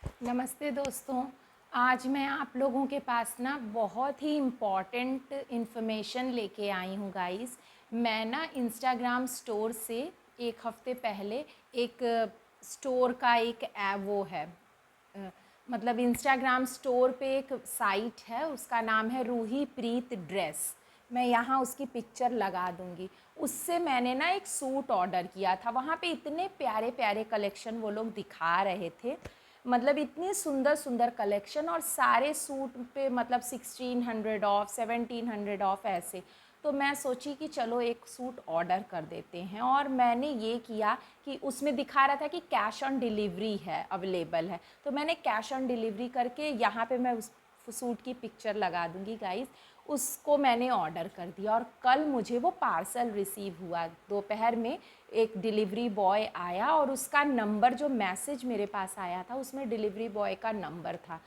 नमस्ते दोस्तों। आज मैं आप लोगों के पास ना बहुत ही इम्पॉर्टेंट इन्फॉर्मेशन लेके आई हूँ गाइस। मैं ना इंस्टाग्राम स्टोर से एक हफ़्ते पहले एक स्टोर का एक ऐप वो है अ, मतलब इंस्टाग्राम स्टोर पे एक साइट है, उसका नाम है रूही प्रीत ड्रेस। मैं यहाँ उसकी पिक्चर लगा दूँगी। उससे मैंने ना एक सूट ऑर्डर किया था। वहाँ पे इतने प्यारे प्यारे कलेक्शन वो लोग दिखा रहे थे, मतलब इतनी सुंदर सुंदर कलेक्शन, और सारे सूट पे मतलब 1600 ऑफ, 1700 ऑफ ऐसे। तो मैं सोची कि चलो एक सूट ऑर्डर कर देते हैं, और मैंने ये किया कि उसमें दिखा रहा था कि कैश ऑन डिलीवरी है, अवेलेबल है। तो मैंने कैश ऑन डिलीवरी करके यहाँ पे मैं उस सूट की पिक्चर लगा दूँगी गाइस। उसको मैंने ऑर्डर कर दिया और कल मुझे वो पार्सल रिसीव हुआ। दोपहर में एक डिलीवरी बॉय आया और उसका नंबर, जो मैसेज मेरे पास आया था उसमें डिलीवरी बॉय का नंबर था।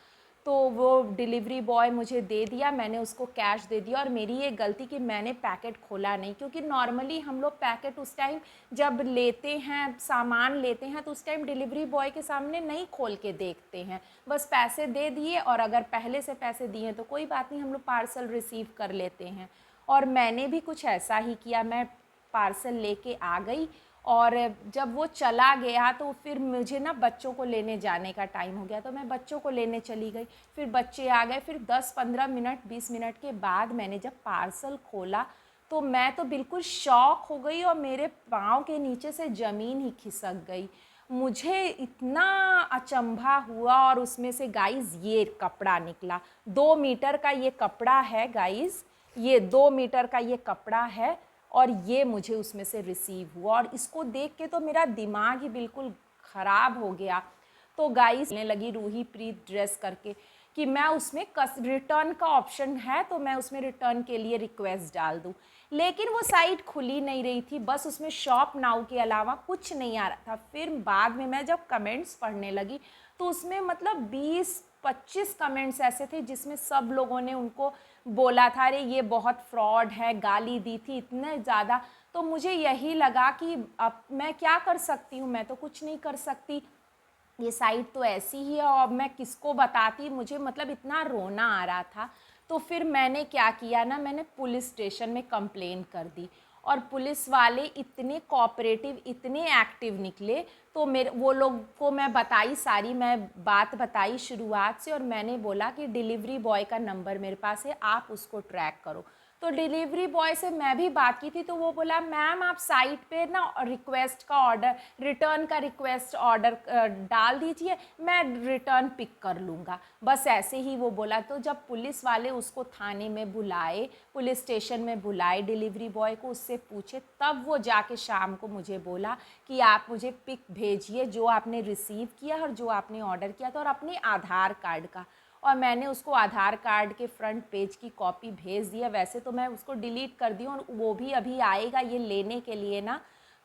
तो वो डिलीवरी बॉय मुझे दे दिया, मैंने उसको कैश दे दिया। और मेरी ये गलती कि मैंने पैकेट खोला नहीं, क्योंकि नॉर्मली हम लोग पैकेट उस टाइम जब लेते हैं, सामान लेते हैं, तो उस टाइम डिलीवरी बॉय के सामने नहीं खोल के देखते हैं, बस पैसे दे दिए, और अगर पहले से पैसे दिए तो कोई बात नहीं, हम लोग पार्सल रिसीव कर लेते हैं। और मैंने भी कुछ ऐसा ही किया। मैं पार्सल लेके आ गई, और जब वो चला गया तो फिर मुझे ना बच्चों को लेने जाने का टाइम हो गया, तो मैं बच्चों को लेने चली गई। फिर बच्चे आ गए, फिर 10-15 मिनट 20 मिनट के बाद मैंने जब पार्सल खोला तो मैं तो बिल्कुल शॉक हो गई, और मेरे पाँव के नीचे से ज़मीन ही खिसक गई। मुझे इतना अचंभा हुआ, और उसमें से गाइस ये कपड़ा निकला। 2 मीटर का ये कपड़ा है गाइस, ये 2 मीटर का ये कपड़ा है, और ये मुझे उसमें से रिसीव हुआ, और इसको देख के तो मेरा दिमाग ही बिल्कुल ख़राब हो गया। तो गाइस ने लगी रूही प्रीत ड्रेस करके कि मैं उसमें रिटर्न का ऑप्शन है, तो मैं उसमें रिटर्न के लिए रिक्वेस्ट डाल दूँ। लेकिन वो साइट खुली नहीं रही थी, बस उसमें शॉप नाउ के अलावा कुछ नहीं आ रहा था। फिर बाद में मैं जब कमेंट्स पढ़ने लगी तो उसमें मतलब 20-25 कमेंट्स ऐसे थे जिसमें सब लोगों ने उनको बोला था, अरे ये बहुत फ्रॉड है, गाली दी थी इतने ज़्यादा। तो मुझे यही लगा कि अब मैं क्या कर सकती हूँ, मैं तो कुछ नहीं कर सकती, ये साइट तो ऐसी ही है, और मैं किसको बताती, मुझे मतलब इतना रोना आ रहा था। तो फिर मैंने क्या किया ना, मैंने पुलिस स्टेशन में कंप्लेन कर दी, और पुलिस वाले इतने कोऑपरेटिव, इतने एक्टिव निकले। तो मेरे वो लोग को मैं बताई, सारी मैं बात बताई शुरुआत से, और मैंने बोला कि डिलीवरी बॉय का नंबर मेरे पास है, आप उसको ट्रैक करो। तो डिलीवरी बॉय से मैं भी बात की थी, तो वो बोला मैम आप साइट पे ना रिक्वेस्ट का ऑर्डर, रिटर्न का रिक्वेस्ट ऑर्डर डाल दीजिए, मैं रिटर्न पिक कर लूँगा, बस ऐसे ही वो बोला। तो जब पुलिस वाले उसको थाने में बुलाए, पुलिस स्टेशन में बुलाए डिलीवरी बॉय को, उससे पूछे, तब वो जाके शाम को मुझे बोला कि आप मुझे पिक भेजिए जो आपने रिसीव किया और जो आपने ऑर्डर किया था, और अपने आधार कार्ड का। और मैंने उसको आधार कार्ड के फ्रंट पेज की कॉपी भेज दिया। वैसे तो मैं उसको डिलीट कर दी हूँ, और वो भी अभी आएगा ये लेने के लिए ना,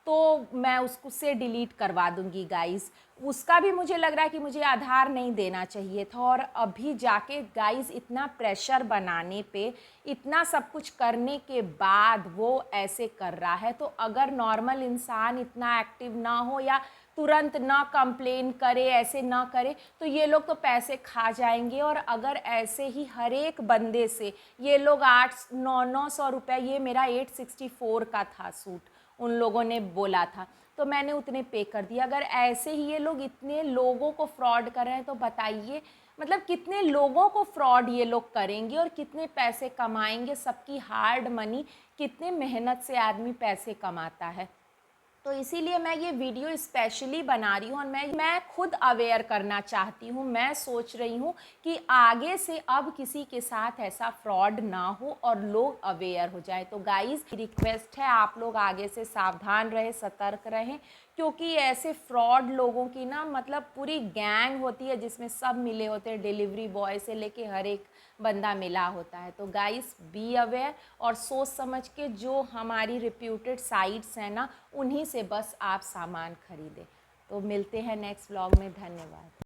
तो मैं उसको से डिलीट करवा दूँगी गाइज़। उसका भी मुझे लग रहा है कि मुझे आधार नहीं देना चाहिए था, और अभी जाके गाइज़ इतना प्रेशर बनाने पे, इतना सब कुछ करने के बाद वो ऐसे कर रहा है। तो अगर नॉर्मल इंसान इतना एक्टिव ना हो, या तुरंत ना कंप्लेन करे, ऐसे ना करे, तो ये लोग तो पैसे खा जाएंगे। और अगर ऐसे ही हर एक बंदे से ये लोग 800-900 रुपये, ये मेरा 864 का था सूट, उन लोगों ने बोला था, तो मैंने उतने पे कर दिया। अगर ऐसे ही ये लोग इतने लोगों को फ्रॉड कर रहे हैं, तो बताइए मतलब कितने लोगों को फ्रॉड ये लोग करेंगे, और कितने पैसे कमाएंगे, सबकी हार्ड मनी, कितने मेहनत से आदमी पैसे कमाता है। तो इसीलिए मैं ये वीडियो स्पेशली बना रही हूँ, और मैं खुद अवेयर करना चाहती हूँ। मैं सोच रही हूँ कि आगे से अब किसी के साथ ऐसा फ्रॉड ना हो, और लोग अवेयर हो जाए। तो गाइज़ रिक्वेस्ट है, आप लोग आगे से सावधान रहें, सतर्क रहें, क्योंकि ऐसे फ्रॉड लोगों की ना मतलब पूरी गैंग होती है, जिसमें सब मिले होते हैं, डिलीवरी बॉय से लेके हर एक बंदा मिला होता है। तो गाइस बी अवेयर, और सोच समझ के जो हमारी रिप्यूटेड साइट्स हैं ना, उन्हीं से बस आप सामान खरीदें। तो मिलते हैं नेक्स्ट व्लॉग में। धन्यवाद।